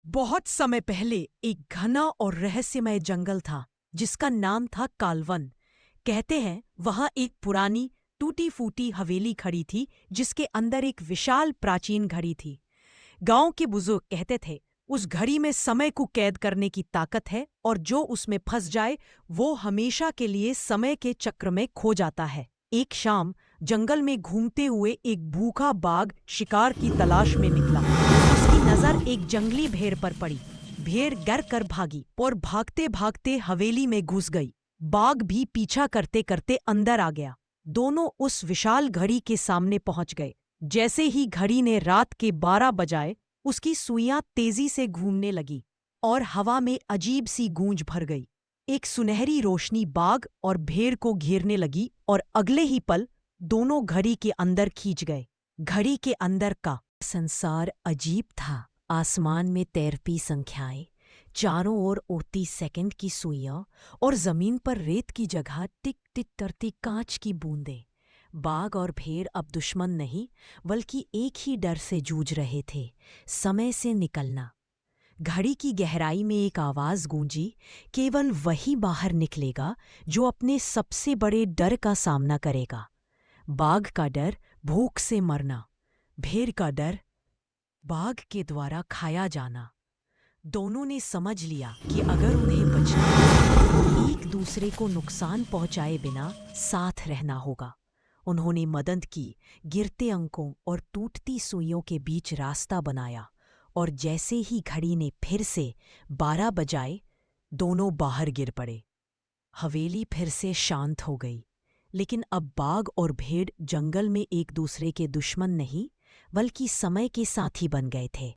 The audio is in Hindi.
बहुत समय पहले एक घना और रहस्यमय जंगल था जिसका नाम था कालवन। कहते हैं वहां एक पुरानी टूटी फूटी हवेली खड़ी थी जिसके अंदर एक विशाल प्राचीन घड़ी थी। गांव के बुजुर्ग कहते थे उस घड़ी में समय को कैद करने की ताकत है और जो उसमें फंस जाए वो हमेशा के लिए समय के चक्र में खो जाता है। एक शाम जंगल में घूमते हुए एक भूखा बाघ शिकार की तलाश में निकला। उसकी नजर एक जंगली भेड़ पर पड़ी। भेड़ गर कर भागी और भागते भागते हवेली में घुस गई। बाघ भी पीछा करते करते अंदर आ गया। दोनों उस विशाल घड़ी के सामने पहुंच गए। जैसे ही घड़ी ने रात के 12 बजाए उसकी सुइयां तेजी से घूमने लगी और हवा में अजीब सी गूंज भर गई। एक सुनहरी रोशनी बाघ और भेड़ को घेरने लगी और अगले ही पल दोनों घड़ी के अंदर खींच गए। घड़ी के अंदर का संसार अजीब था। आसमान में तैरती संख्याएं, चारों ओर उड़ती सेकंड की सुइयां और जमीन पर रेत की जगह टिक टिक करती कांच की बूंदें। बाघ और भेड़ अब दुश्मन नहीं बल्कि एक ही डर से जूझ रहे थे, समय से निकलना। घड़ी की गहराई में एक आवाज गूंजी, केवल वही बाहर निकलेगा जो अपने सबसे बड़े डर का सामना करेगा। बाघ का डर भूख से मरना, भेड़ का डर बाघ के द्वारा खाया जाना। दोनों ने समझ लिया कि अगर उन्हें बचना है तो एक दूसरे को नुकसान पहुंचाए बिना साथ रहना होगा। उन्होंने मदद की, गिरते अंकों और टूटती सुइयों के बीच रास्ता बनाया और जैसे ही घड़ी ने फिर से 12 बजाए दोनों बाहर गिर पड़े। हवेली फिर से शांत हो गई, लेकिन अब बाघ और भेड़ जंगल में एक दूसरे के दुश्मन नहीं बल्कि समय के साथी बन गए थे।